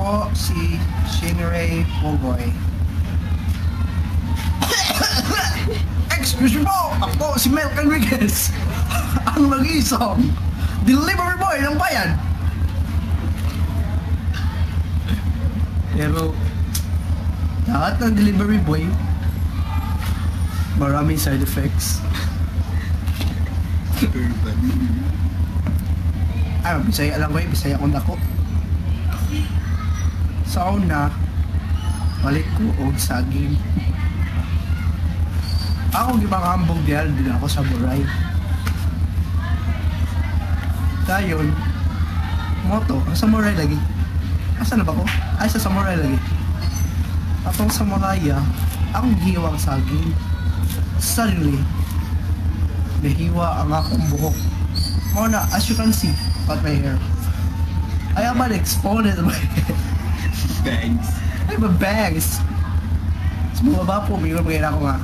po si Shinrei Pogoy. Excuse me po! Ako si Mel Enriquez, ang mag-isang delivery boy ng bayan. Pero lahat ng delivery boy maraming side effects. Bisaya lang ko Bisaya kong dako. Sa una, balik ko og saging. Ako gipangambog diyan, din ako sa Boray. Dayon, moto, ang samurai lagi. Asa na ba ko? Ay, sa samurai lagi. Atong samuraya, akong gihiwang saging. Suddenly, nahiwa ang akong buhok. Muna, as you can see, about my hair. I have an exponent of my hair. Bangs. I have a bangs. Sa bumaba po, mayroon pa ako nga.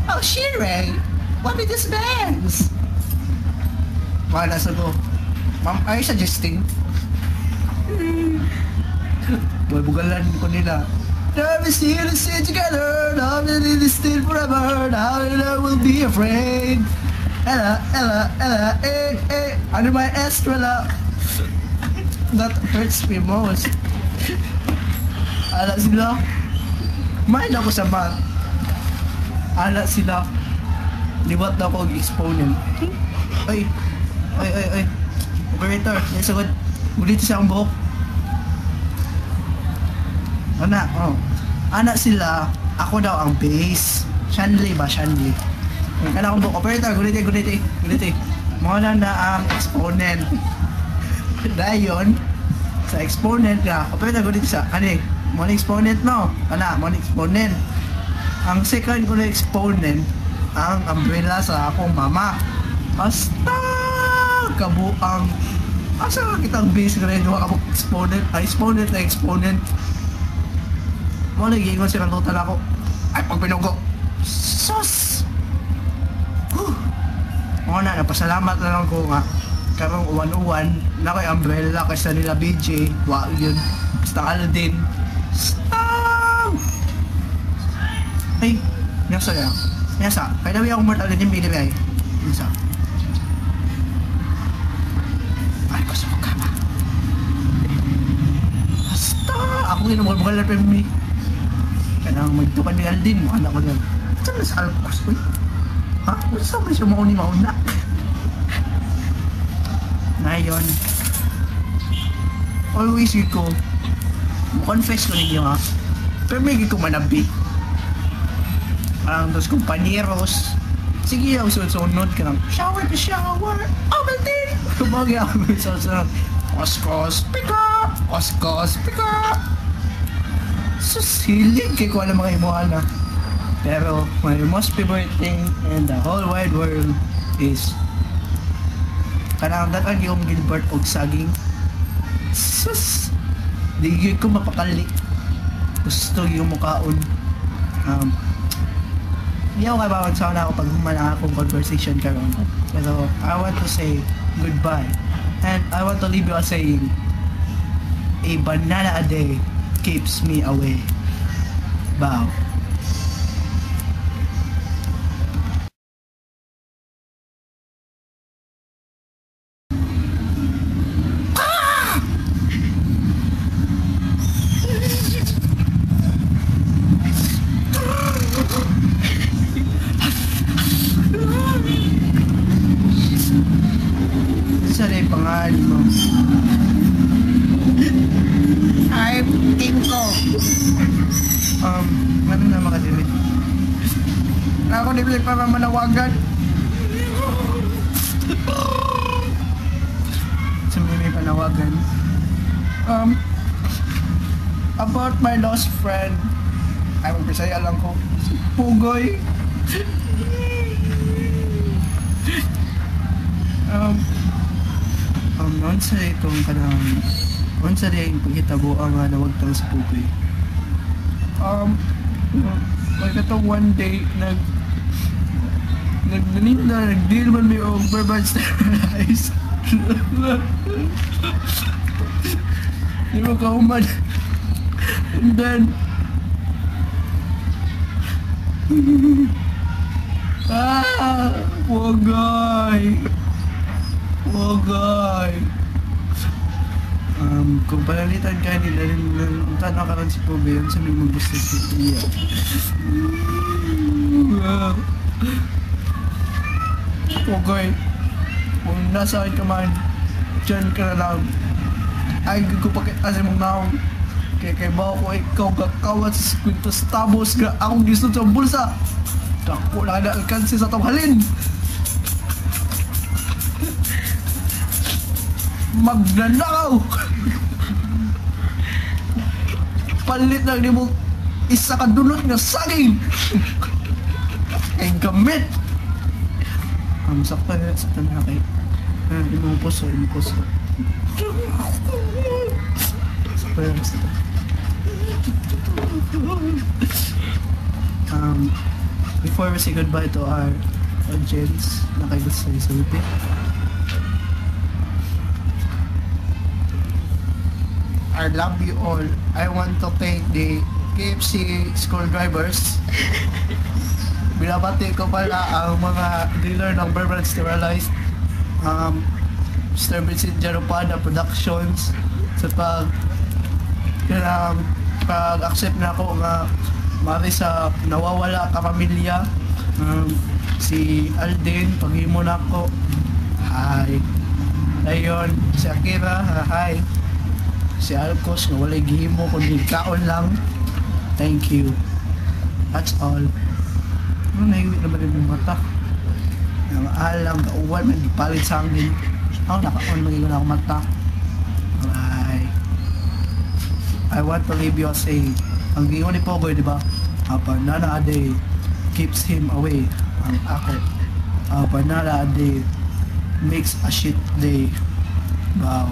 Oh, Shinrei! What is this bangs? Mga nasa ko, Ma'am, are you suggesting? Bugalan ko nila. Now we see to stay together, now we need to stay forever, now we will be afraid. Ella, Ella, Ella, under my estrella. That hurts me most. Ala sila. Mind ako sa math. Ala sila. Liwat na ako exponent. Ay. Operator, yan sagod. Ulit siya ang buhok. Anak sila, ako daw ang base. Shanley ba? Shanley. Kaya akong buhok. Operator, guliti. Muna na ang exponent. Dayon, sa exponent ka, operator guliti siya. Muna exponent no? Muna exponent. Ang second ko na exponent, ang umbrella sa akong mama. Basta kabuang asa kitang base grade wa ako exponent na exponent mo nagingon siya ng total ako ay pag pinugo sus na napasalamat na lang ko nga karong uwan-uwan na kay umbrella kasi nila BJ wa yun basta Aldin stop ay nyasa kaya daw yung mortal din yung binibay nyasa ay ko sa mukha ba basta ako ginamagbagal na pemi kaya magtukan ni Aldin mo anak ko yan saan na sa alpos ko ha? Kung saan ba siya mauna ngayon always yun ko confess ko ninyo ha pero may ko manabi ang dos compañeros sige ako sunod ka lang shower Aldin kumagi ako sunod Oskos pika susilig kay ko alam mga imuhala pero my most favorite thing in the whole wide world is kanang datan yung Gilbert og saging sus di ko mapakali gusto yung mukaon hindi ako kabawan sa una ako pag humana akong conversation karon pero I want to say goodbye and I want to leave you a saying a banana a day keeps me away. Bow. Sorry, pangalan mo. I'm Kinko. Ano na makadili? Na ako dibili para manawagan. Sumili panawagan. About my lost friend. Ay, magpasaya lang ko. Si Pugoy. Noon sa itong kanang noon sa rin paghitabo ang nawagtang sa Pugoy. May katong one day nag-deal man may verbal sterilize. Di mo kahuman. And then, wagay. Wagay. Kung palalitan ka nila, tanong ka lang si Pobe, yung sabi mo gusto siya. Okay. Kung nasa akin ka man, dyan ka na lang. Ay, ko pakitasin mong naong. Kaya ba ako ikaw kakawat sa kwintos tabos ka akong gusto sa bulsa. Dako na na alkansi sa tawhalin. Magnanakaw. Palit na ni mo isa ka dunot nga saging. Ay gamit. Saktan na kay imong puso. Before we say goodbye to our audience, nakigusto sa isulti. I love you all. I want to thank the KFC school drivers. Binabati ko pala ang mga dealer ng Bourbon Sterilized, Mr. Vincent Jaropada Productions, sa pag-accept na ako nga mari sa nawawala ka pamilya. Si Alden, paghimo na ako. Hi. Ayun, si Akira, hi. Si Alcos, na walay gihimo, kundi kaon lang. Thank you. That's all. Ano nahiwi naman yung mata? Ang alam, kauwan, may palit sa hangin. Ako nakaon, magigon ako mata. Bye. I want to leave you a saying. Ang gingon ni Pogoy, di ba? Panala a day keeps him away. Ang ako. Panala a day makes a shit day. Wow.